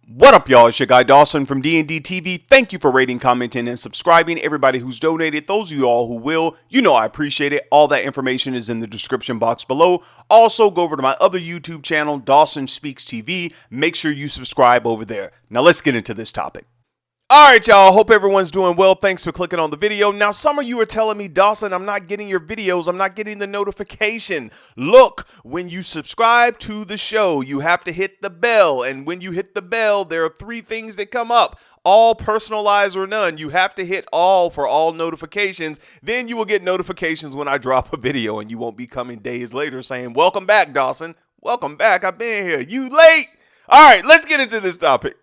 What up, y'all? It's your guy Dawson from D&D TV. Thank you for rating, commenting, and subscribing. Everybody who's donated, those of you all who will, you know I appreciate it. All that information is in the description box below. Also, go over to my other YouTube channel, Dawson Speaks TV. Make sure you subscribe over there. Now, let's get into this topic. Alright, y'all, hope everyone's doing well. Thanks for clicking on the video. Now, some of you are telling me, Dawson, I'm not getting your videos. I'm not getting the notification. Look, when you subscribe to the show, you have to hit the bell. And when you hit the bell, there are three things that come up. All, personalized, or none. You have to hit all for all notifications. Then you will get notifications when I drop a video, and you won't be coming days later saying, welcome back, Dawson. Welcome back. I've been here. You late. Alright, let's get into this topic.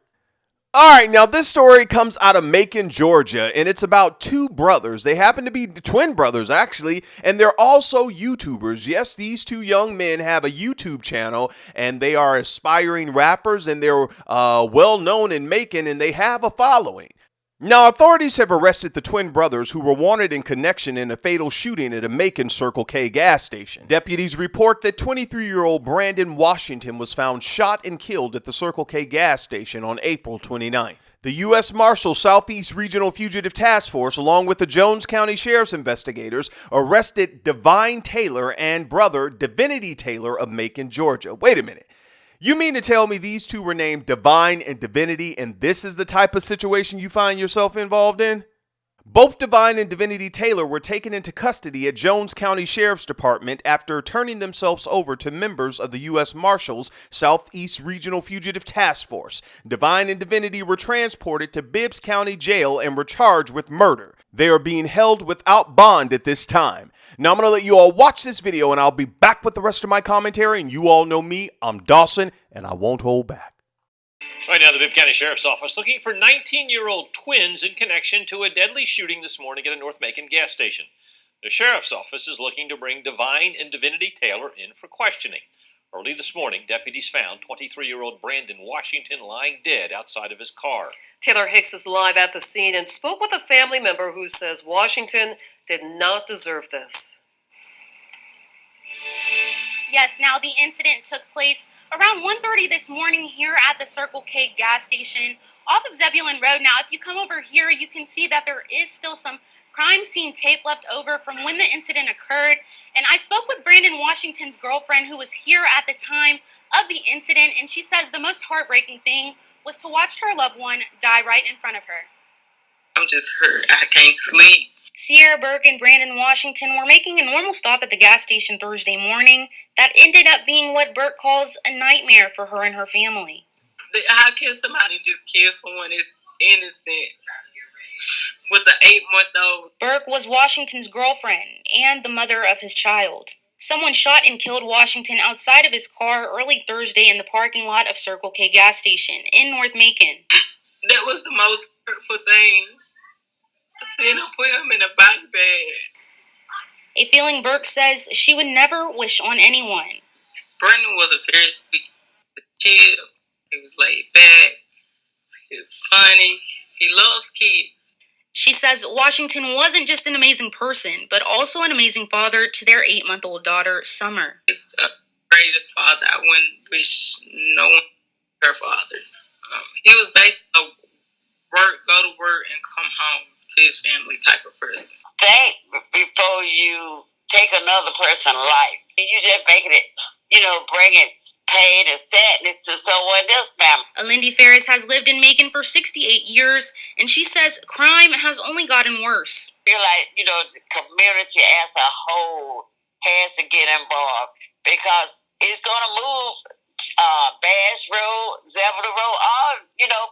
Alright, now this story comes out of Macon, Georgia, and it's about two brothers. They happen to be twin brothers, actually, and they're also YouTubers. Yes, these two young men have a YouTube channel, and they are aspiring rappers, and they're well known in Macon, and they have a following. Now, authorities have arrested the twin brothers who were wanted in connection in a fatal shooting at a Macon Circle K gas station. Deputies report that 23-year-old Brandon Washington was found shot and killed at the Circle K gas station on April 29th. The U.S. Marshals Southeast Regional Fugitive Task Force, along with the Jones County Sheriff's investigators, arrested Divine Taylor and brother Divinity Taylor of Macon, Georgia. Wait a minute. You mean to tell me these two were named Divine and Divinity, and this is the type of situation you find yourself involved in? Both Divine and Divinity Taylor were taken into custody at Jones County Sheriff's Department after turning themselves over to members of the U.S. Marshals Southeast Regional Fugitive Task Force. Divine and Divinity were transported to Bibbs County Jail and were charged with murder. They are being held without bond at this time. Now I'm going to let you all watch this video, and I'll be back with the rest of my commentary. And you all know me, I'm Dawson, and I won't hold back. Right now, the Bibb County Sheriff's Office looking for 19-year-old twins in connection to a deadly shooting this morning at a North Macon gas station. The Sheriff's Office is looking to bring Divine and Divinity Taylor in for questioning. Early this morning, deputies found 23-year-old Brandon Washington lying dead outside of his car. Taylor Hicks is live at the scene and spoke with a family member who says Washington did not deserve this. Yes, now the incident took place around 1:30 this morning here at the Circle K gas station off of Zebulon Road. Now, if you come over here, you can see that there is still some crime scene tape left over from when the incident occurred. And I spoke with Brandon Washington's girlfriend who was here at the time of the incident, and she says the most heartbreaking thing was to watch her loved one die right in front of her. I'm just hurt. I can't sleep. Sierra Burke and Brandon Washington were making a normal stop at the gas station Thursday morning that ended up being what Burke calls a nightmare for her and her family. How can somebody just kill someone that's innocent with an 8-month-old? Burke was Washington's girlfriend and the mother of his child. Someone shot and killed Washington outside of his car early Thursday in the parking lot of Circle K gas station in North Macon. That was the most hurtful thing. Seeing him put him in a body bag. A feeling Burke says she would never wish on anyone. Brandon was a very sweet kid. He was laid back. He was funny. He loves kids. She says Washington wasn't just an amazing person, but also an amazing father to their 8-month-old daughter, Summer. He's the greatest father. I wouldn't wish no one her father. He was basically go to work and come home to his family type of person. Think before you take another person's life. You just making it, bringing pain and sadness to someone else's family. Alindy Ferris has lived in Macon for 68 years, and she says crime has only gotten worse. I feel like, the community as a whole has to get involved because it's going to move Bass Road, Zebulon Road, all,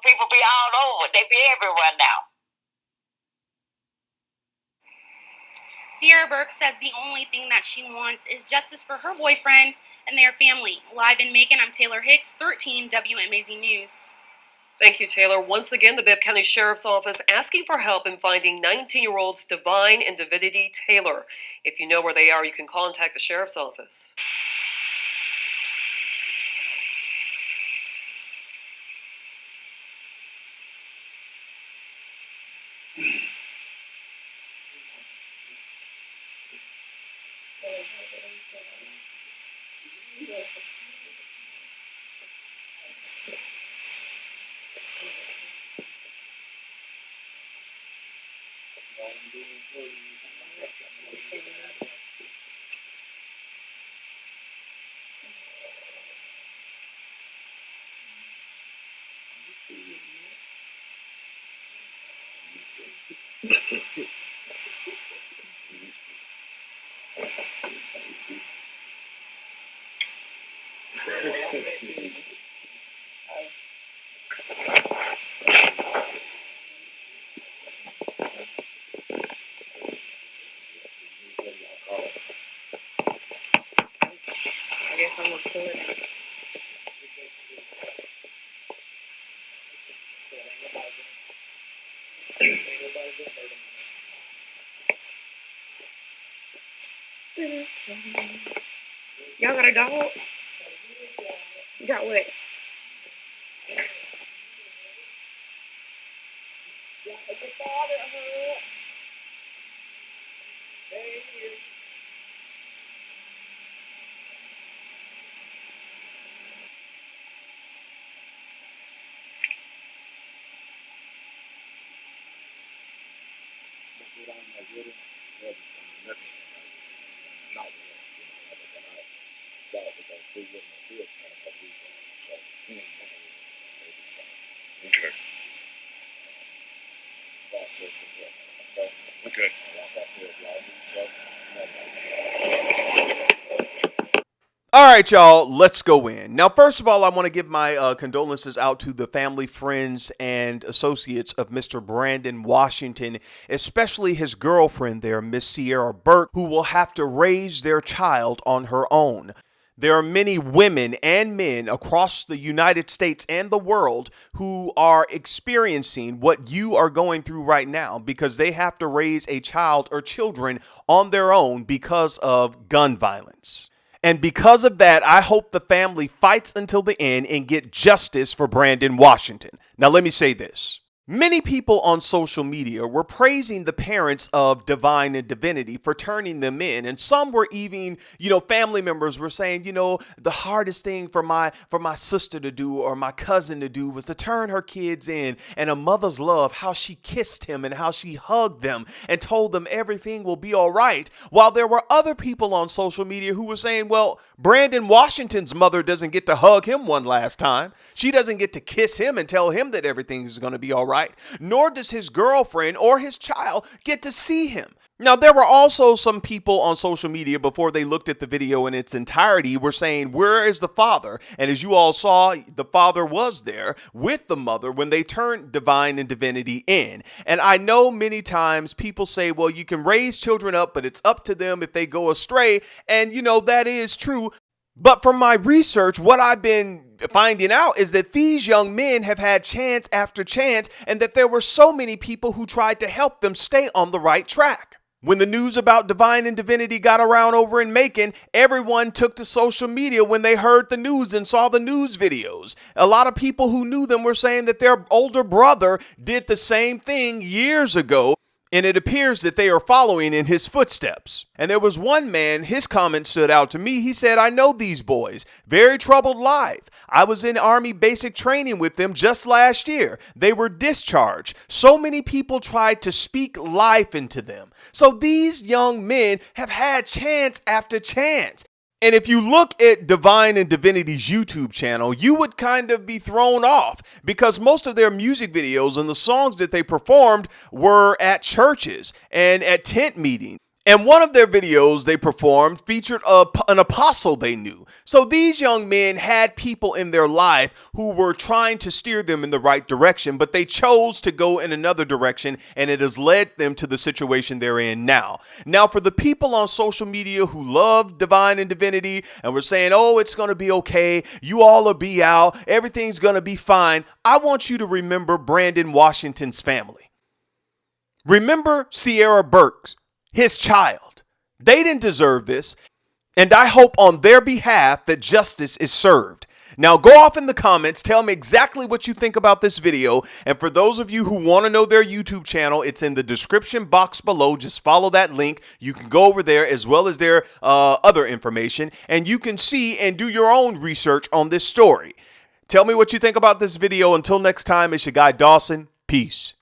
people be all over. They be everywhere now. Sierra Burke says the only thing that she wants is justice for her boyfriend and their family. Live in Macon, I'm Taylor Hicks, 13 WMAZ News. Thank you, Taylor. Once again, the Bibb County Sheriff's Office asking for help in finding 19-year-olds Divine and Divinity Taylor. If you know where they are, you can contact the Sheriff's Office. I guess I'm recording. Y'all got a dog? You got what? Okay. All right, y'all, let's go in. Now, first of all, I want to give my condolences out to the family, friends, and associates of Mr. Brandon Washington, especially his girlfriend there, Miss Sierra Burke, who will have to raise their child on her own. There are many women and men across the United States and the world who are experiencing what you are going through right now because they have to raise a child or children on their own because of gun violence. And because of that, I hope the family fights until the end and get justice for Brandon Washington. Now, let me say this. Many people on social media were praising the parents of Divine and Divinity for turning them in. And some were even, family members were saying, the hardest thing for my sister to do or my cousin to do was to turn her kids in. And a mother's love, how she kissed him and how she hugged them and told them everything will be all right. While there were other people on social media who were saying, well, Brandon Washington's mother doesn't get to hug him one last time. She doesn't get to kiss him and tell him that everything is going to be all right. Nor does his girlfriend or his child get to see him. Now, there were also some people on social media before they looked at the video in its entirety were saying, where is the father? And as you all saw, the father was there with the mother when they turned Divine and Divinity in. And I know many times people say, well, you can raise children up, but it's up to them if they go astray. And, that is true. But from my research, what I've been finding out is that these young men have had chance after chance and that there were so many people who tried to help them stay on the right track. When the news about Divine and Divinity got around over in Macon, everyone took to social media when they heard the news and saw the news videos. A lot of people who knew them were saying that their older brother did the same thing years ago. And it appears that they are following in his footsteps. And there was one man, his comment stood out to me. He said, I know these boys. Very troubled life. I was in Army basic training with them just last year. They were discharged. So many people tried to speak life into them. So these young men have had chance after chance. And if you look at Divine and Divinity's YouTube channel, you would kind of be thrown off because most of their music videos and the songs that they performed were at churches and at tent meetings. And one of their videos they performed featured an apostle they knew. So these young men had people in their life who were trying to steer them in the right direction, but they chose to go in another direction, and it has led them to the situation they're in now. Now, for the people on social media who love Divine and Divinity and were saying, oh, it's going to be okay, you all will be out, everything's going to be fine, I want you to remember Brandon Washington's family. Remember Sierra Burke, his child. They didn't deserve this, and I hope on their behalf that justice is served. Now go off in the comments, tell me exactly what you think about this video, and for those of you who want to know their YouTube channel, it's in the description box below. Just follow that link. You can go over there as well as their other information, and you can see and do your own research on this story. Tell me what you think about this video. Until next time, it's your guy Dawson. Peace.